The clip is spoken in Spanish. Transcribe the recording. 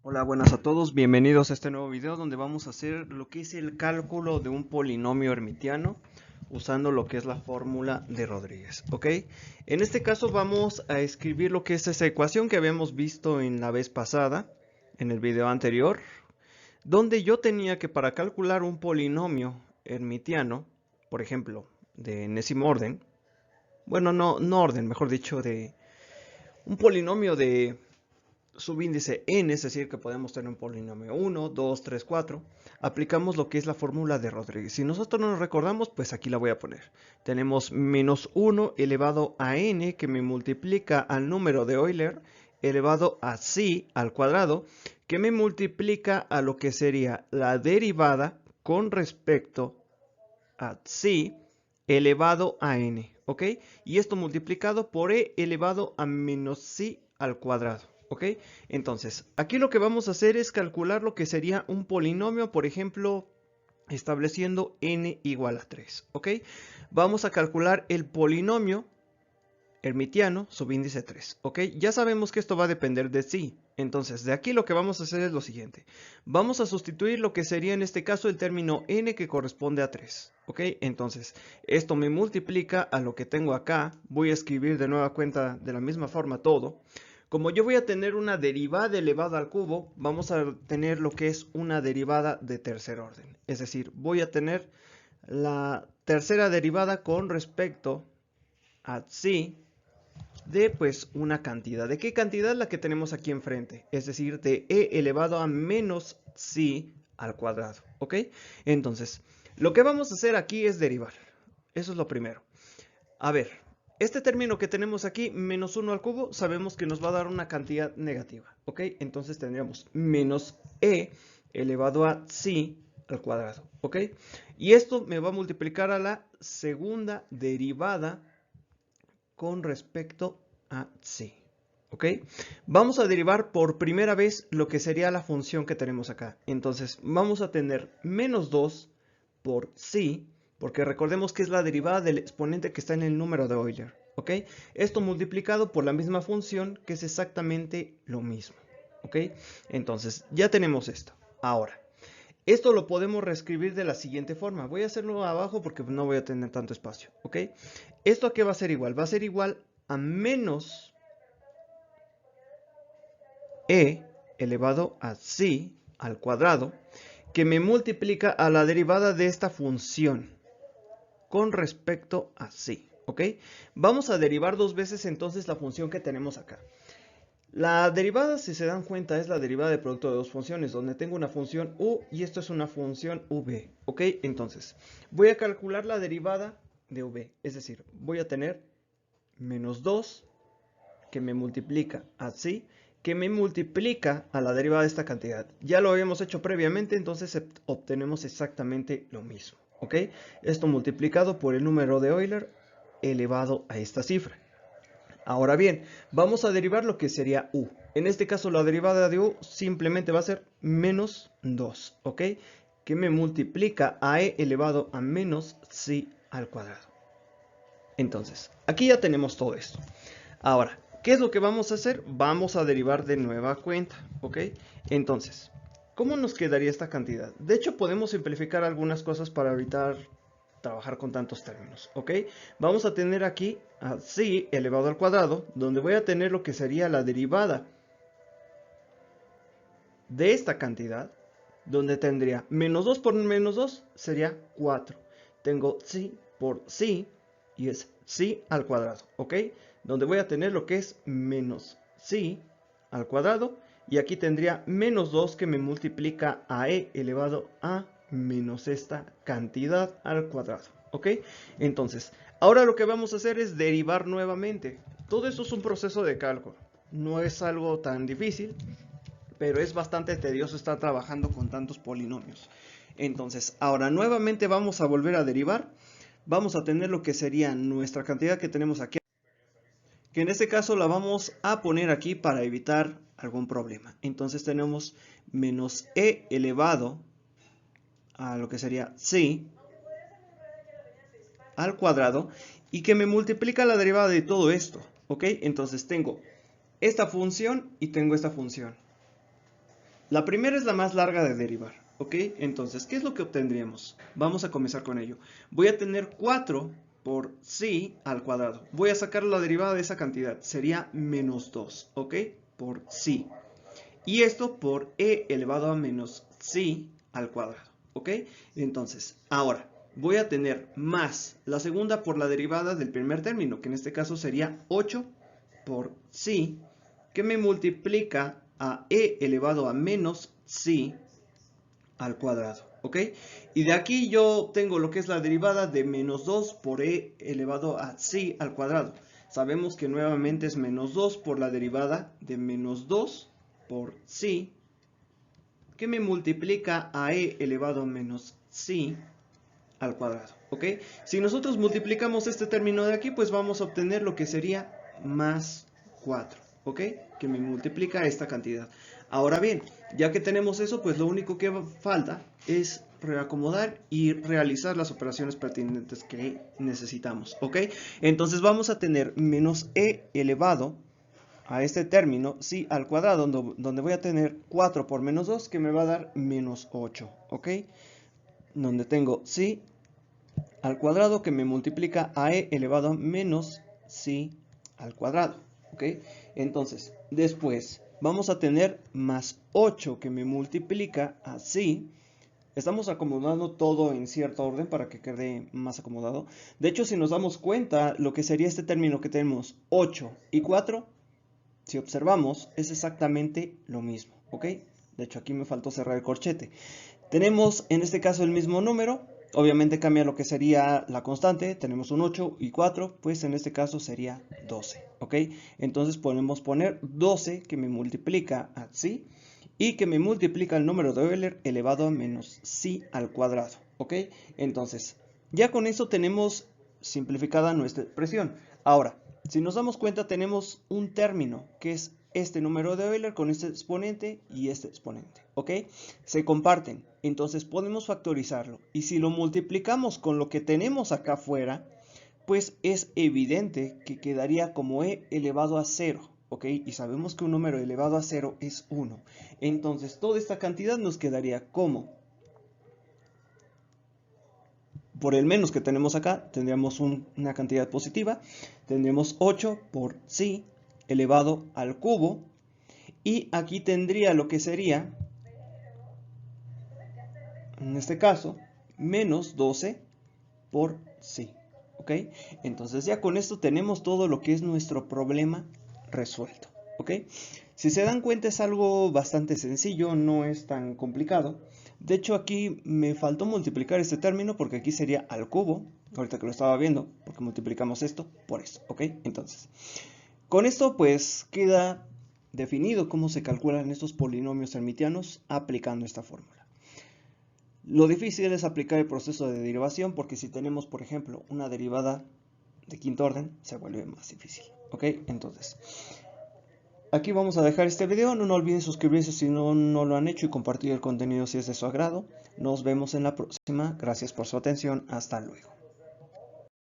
Hola, buenas a todos, bienvenidos a este nuevo video donde vamos a hacer lo que es el cálculo de un polinomio hermitiano usando lo que es la fórmula de Rodríguez, ¿ok? En este caso vamos a escribir lo que es esa ecuación que habíamos visto en la vez pasada, en el video anterior, donde yo tenía que para calcular un polinomio hermitiano, por ejemplo, de enésimo orden, bueno, no orden, mejor dicho, de un polinomio de subíndice n, es decir, que podemos tener un polinomio 1, 2, 3, 4, aplicamos lo que es la fórmula de Rodríguez. Si nosotros no nos recordamos, pues aquí la voy a poner. Tenemos menos 1 elevado a n, que me multiplica al número de Euler, elevado a psi al cuadrado, que me multiplica a lo que sería la derivada con respecto a psi elevado a n, ¿ok? Y esto multiplicado por e elevado a menos psi al cuadrado. ¿Ok? Entonces, aquí lo que vamos a hacer es calcular lo que sería un polinomio, por ejemplo, estableciendo n igual a 3. ¿Ok? Vamos a calcular el polinomio hermitiano subíndice 3. ¿Ok? Ya sabemos que esto va a depender de sí. Entonces, de aquí lo que vamos a hacer es lo siguiente. Vamos a sustituir lo que sería en este caso el término n que corresponde a 3. ¿Ok? Entonces, esto me multiplica a lo que tengo acá. Voy a escribir de nueva cuenta de la misma forma todo. Como yo voy a tener una derivada elevada al cubo, vamos a tener lo que es una derivada de tercer orden. Es decir, voy a tener la tercera derivada con respecto a psi de pues una cantidad. ¿De qué cantidad? La que tenemos aquí enfrente. Es decir, de e elevado a menos psi al cuadrado. ¿Ok? Entonces, lo que vamos a hacer aquí es derivar. Eso es lo primero. A ver, este término que tenemos aquí, menos 1 al cubo, sabemos que nos va a dar una cantidad negativa, ¿ok? Entonces tendríamos menos e elevado a psi al cuadrado, ¿ok? Y esto me va a multiplicar a la segunda derivada con respecto a psi, ¿ok? Vamos a derivar por primera vez lo que sería la función que tenemos acá. Entonces vamos a tener menos 2 por psi, porque recordemos que es la derivada del exponente que está en el número de Euler, ¿ok? Esto multiplicado por la misma función, que es exactamente lo mismo, ¿ok? Entonces, ya tenemos esto. Ahora, esto lo podemos reescribir de la siguiente forma. Voy a hacerlo abajo porque no voy a tener tanto espacio, ¿ok? ¿Esto a qué va a ser igual? Va a ser igual a menos e elevado a psi al cuadrado, que me multiplica a la derivada de esta función con respecto a psi, ¿ok? Vamos a derivar dos veces entonces la función que tenemos acá. La derivada, si se dan cuenta, es la derivada de producto de dos funciones, donde tengo una función u y esto es una función v, ¿ok? Entonces, voy a calcular la derivada de v, es decir, voy a tener menos 2 que me multiplica a psi, que me multiplica a la derivada de esta cantidad. Ya lo habíamos hecho previamente, entonces obtenemos exactamente lo mismo, ¿ok? Esto multiplicado por el número de Euler elevado a esta cifra. Ahora bien, vamos a derivar lo que sería u. En este caso la derivada de u simplemente va a ser menos 2, ¿ok? Que me multiplica a e elevado a menos psi al cuadrado. Entonces, aquí ya tenemos todo esto. Ahora, ¿qué es lo que vamos a hacer? Vamos a derivar de nueva cuenta, ¿ok? Entonces, ¿cómo nos quedaría esta cantidad? De hecho, podemos simplificar algunas cosas para evitar trabajar con tantos términos, ¿ok? Vamos a tener aquí a psi elevado al cuadrado, donde voy a tener lo que sería la derivada de esta cantidad, donde tendría menos 2 por menos 2 sería 4. Tengo psi por psi y es psi al cuadrado, ¿ok? Donde voy a tener lo que es menos psi al cuadrado y aquí tendría menos 2 que me multiplica a e elevado a menos esta cantidad al cuadrado, ¿ok? Entonces, ahora lo que vamos a hacer es derivar nuevamente. Todo esto es un proceso de cálculo, no es algo tan difícil, pero es bastante tedioso estar trabajando con tantos polinomios. Entonces, ahora nuevamente vamos a volver a derivar. Vamos a tener lo que sería nuestra cantidad que tenemos aquí, que en este caso la vamos a poner aquí para evitar algún problema. Entonces tenemos menos e elevado a lo que sería psi al cuadrado y que me multiplica la derivada de todo esto, ¿ok? Entonces tengo esta función y tengo esta función. La primera es la más larga de derivar, ¿ok? Entonces, ¿qué es lo que obtendríamos? Vamos a comenzar con ello. Voy a tener 4 por psi al cuadrado. Voy a sacar la derivada de esa cantidad. Sería menos 2, ¿ok? Por psi. Y esto por e elevado a menos psi al cuadrado, ¿ok? Entonces, ahora voy a tener más la segunda por la derivada del primer término, que en este caso sería 8 por psi, que me multiplica a e elevado a menos psi al cuadrado, ¿ok? Y de aquí yo tengo lo que es la derivada de menos 2 por e elevado a psi al cuadrado. Sabemos que nuevamente es menos 2 por la derivada de menos 2 por psi, que me multiplica a e elevado a menos psi al cuadrado, ¿ok? Si nosotros multiplicamos este término de aquí, pues vamos a obtener lo que sería más 4, ¿ok? Que me multiplica esta cantidad. Ahora bien, ya que tenemos eso, pues lo único que falta es reacomodar y realizar las operaciones pertinentes que necesitamos, ¿ok? Entonces vamos a tener menos e elevado a este término, psi al cuadrado, donde voy a tener 4 por menos 2, que me va a dar menos 8, ¿ok? Donde tengo psi al cuadrado que me multiplica a e elevado a menos psi al cuadrado, ¿ok? Entonces, después vamos a tener más 8 que me multiplica a psi. Estamos acomodando todo en cierto orden para que quede más acomodado. De hecho, si nos damos cuenta, lo que sería este término que tenemos 8 y 4, si observamos, es exactamente lo mismo, ¿ok? De hecho, aquí me faltó cerrar el corchete. Tenemos en este caso el mismo número, obviamente cambia lo que sería la constante, tenemos un 8 y 4, pues en este caso sería 12, ¿ok? Entonces podemos poner 12 que me multiplica a psi y que me multiplica el número de Euler elevado a menos psi al cuadrado, ¿ok? Entonces, ya con eso tenemos simplificada nuestra expresión. Ahora, si nos damos cuenta, tenemos un término que es este número de Euler con este exponente y este exponente, ¿ok? Se comparten, entonces podemos factorizarlo. Y si lo multiplicamos con lo que tenemos acá afuera, pues es evidente que quedaría como e elevado a 0, ¿ok? Y sabemos que un número elevado a 0 es 1. Entonces toda esta cantidad nos quedaría como, por el menos que tenemos acá, tendríamos una cantidad positiva. Tendríamos 8 por psi elevado al cubo. Y aquí tendría lo que sería, en este caso, menos 12 por psi. ¿Ok? Entonces ya con esto tenemos todo lo que es nuestro problema resuelto. ¿Ok? Si se dan cuenta es algo bastante sencillo, no es tan complicado. De hecho aquí me faltó multiplicar este término porque aquí sería al cubo, ahorita que lo estaba viendo, porque multiplicamos esto por eso, ¿ok? Entonces, con esto pues queda definido cómo se calculan estos polinomios hermitianos aplicando esta fórmula. Lo difícil es aplicar el proceso de derivación porque si tenemos, por ejemplo, una derivada de quinto orden, se vuelve más difícil, ¿ok? Entonces, aquí vamos a dejar este video. No olviden suscribirse si no lo han hecho y compartir el contenido si es de su agrado. Nos vemos en la próxima. Gracias por su atención. Hasta luego.